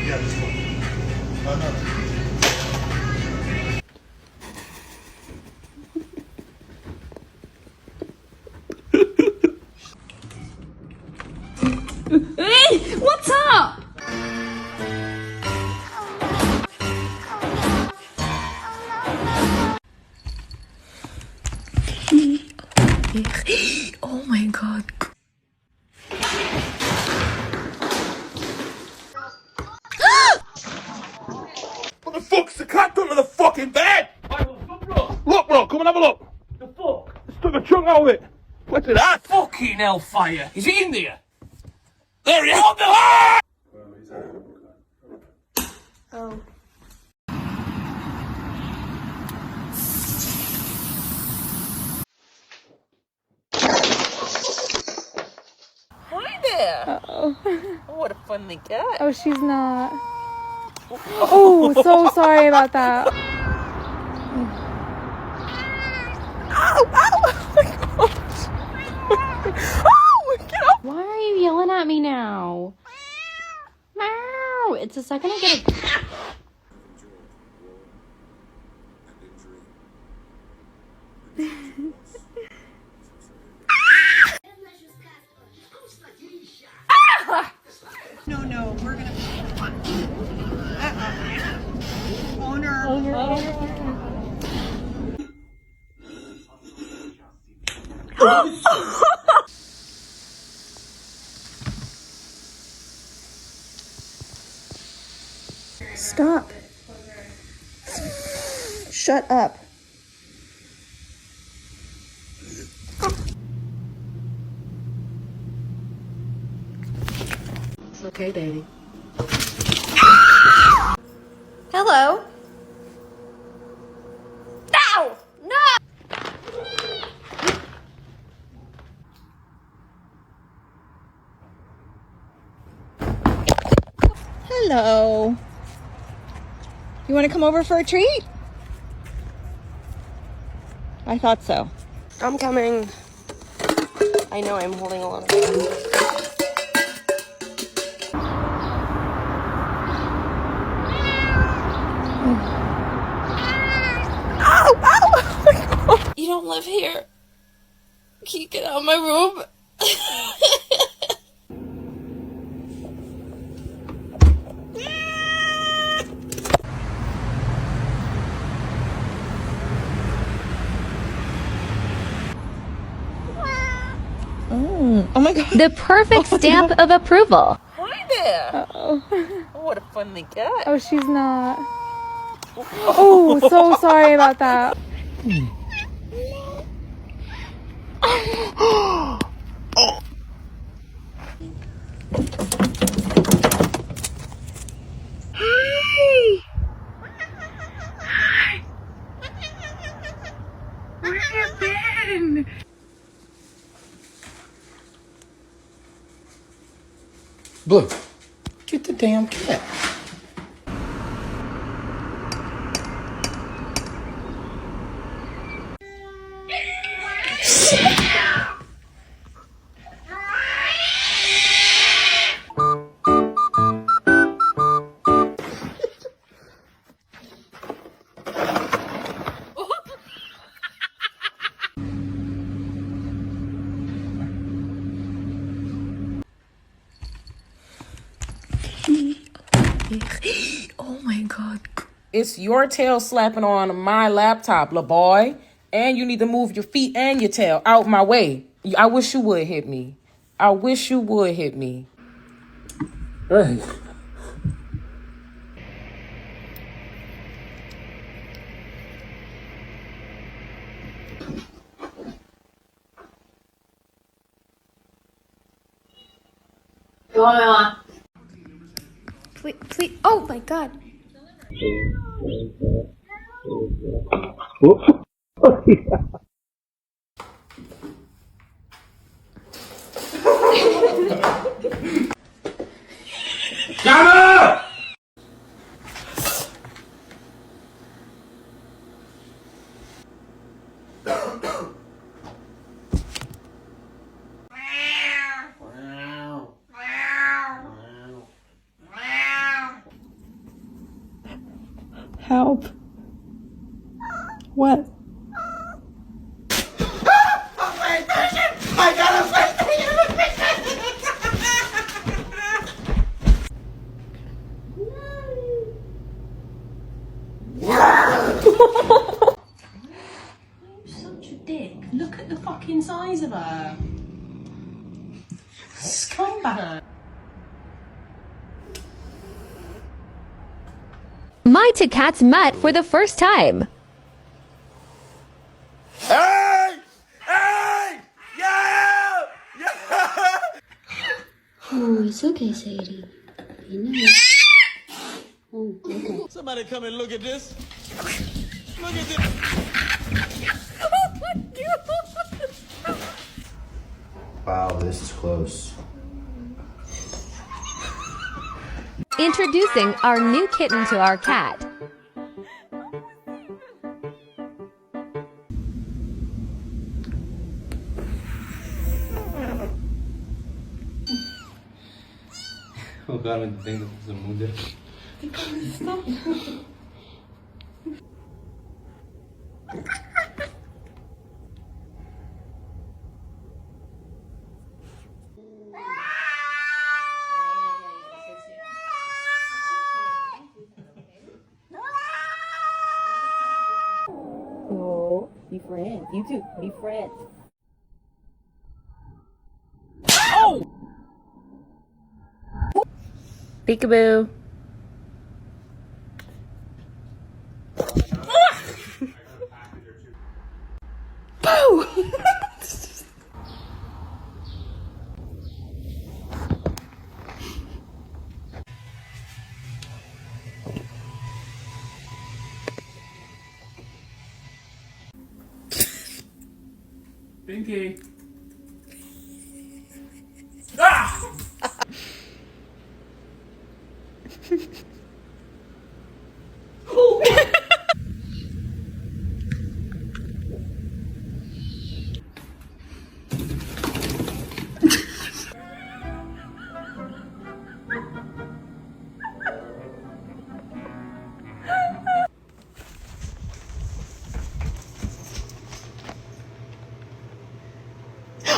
Yeah, this one. Oh, no. Hey, what's up? Oh my god. What the fuck's the cat done to the fucking bed? Look, bro, come and have a look. The fuck? It's took a chunk out of it. What's it at? Fucking hellfire. Is he in there? There he is. What the hell? Oh. Hi there. Uh-oh. Oh, what a funny cat. Oh, she's not. Oh, so sorry about that. Ow! Ow! Oh my gosh! Oh! Get off! Why are you yelling at me now? Meow! It's the second I get a... No, we're gonna. Owner. Stop. Shut up. It's okay, Daddy. Hello? Ow! No! Hello. You want to come over for a treat? I thought so. I'm coming. I know I'm holding a lot of it. Ow! Ow! Oh my God. You don't live here. Can you get out of my room? Oh my God. The perfect stamp of approval. Hi there. Uh-oh. Oh, what a funny cat. Oh, she's not. Oh, so sorry about that. Hi. Hi. Where have you been? Blue, get the damn cat. Oh my God. It's your tail slapping on my laptop, la boy. And you need to move your feet and your tail out my way. I wish you would hit me. I wish you would hit me. Hey. Please, please. Oh my God. Whoops. Gamma! fucking size of her. Scumbag. My two cats met for the first time. Hey! Hey! Yeah! Yeah! Oh, it's okay, Sadie. Be nice. Oh, okay. Somebody come and look at this. Look at this. Wow, this is close. Introducing our new kitten to our cat. Oh God, I think this is a muda. Oh, be friends. You two, be friends. Peekaboo. Pinky.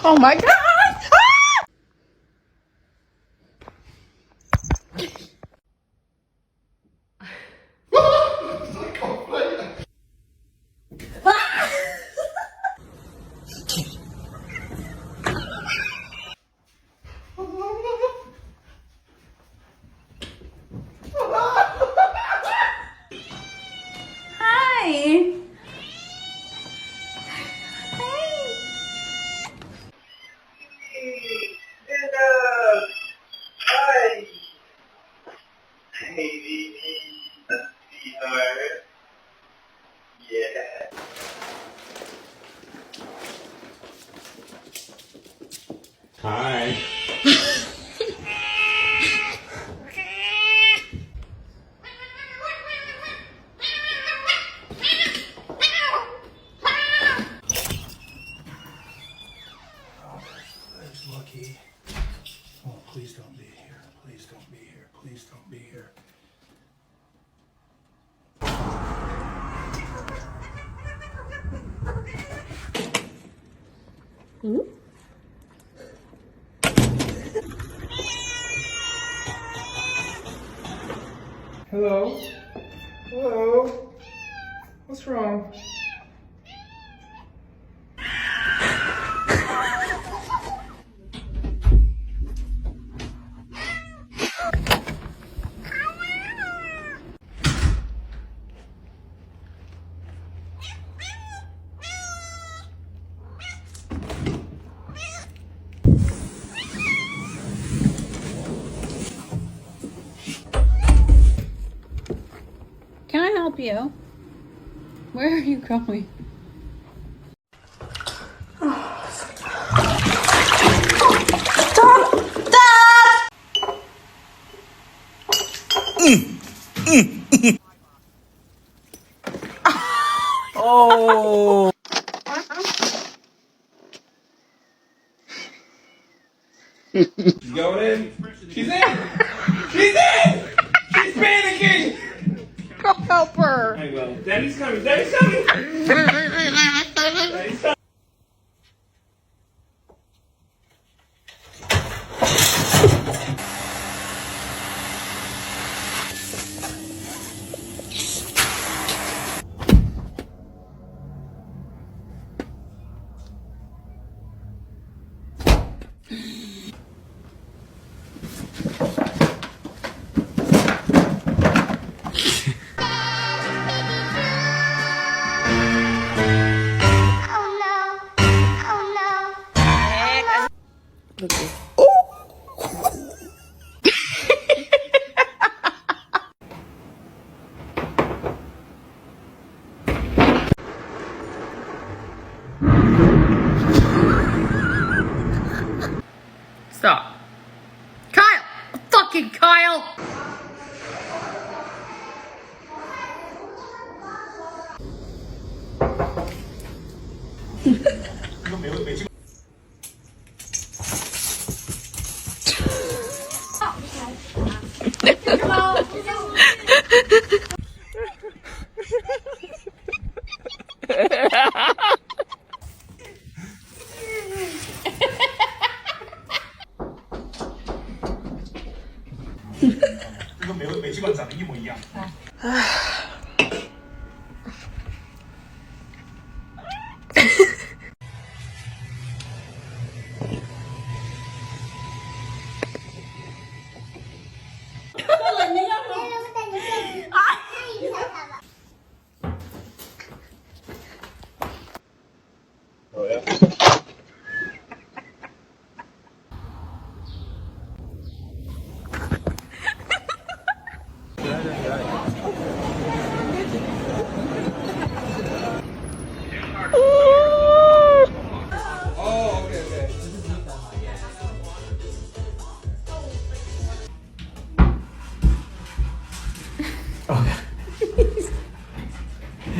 Oh my God! Hi. Hi. There's Lucky. Oh, please don't be here. Please don't be here. Please don't be here. Hello? Hello? What's wrong? Can I help you? Where are you going? Oh. She's going in. She's in. She's in. She's panicking. Go help her! I will. Daddy's coming. Daddy's coming. Daddy's coming. Stop. Kyle! Fucking Kyle!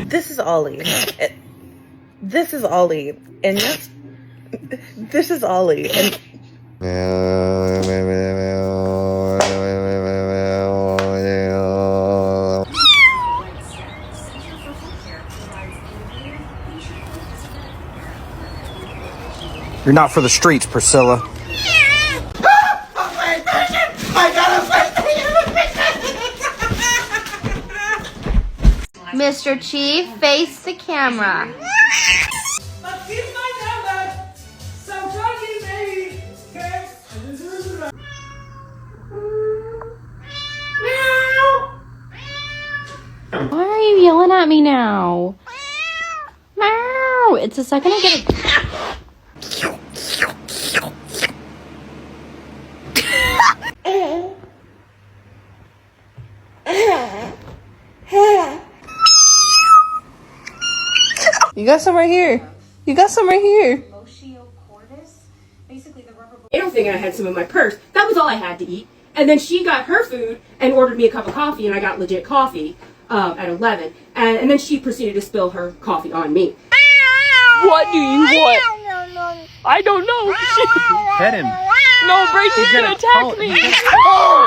This is Ollie. This is Ollie. And this is Ollie. And You're not for the streets, Priscilla. Mr. Chief, face the camera. Why are you yelling at me now? Meow! It's the second I get a... you got some right here. You got some right here. I don't think I had some in my purse. That was all I had to eat. And then she got her food and ordered me a cup of coffee, and I got legit coffee at 11. And then she proceeded to spill her coffee on me. What do you want? I don't know. Pet him. No, Brayden's gonna attack me.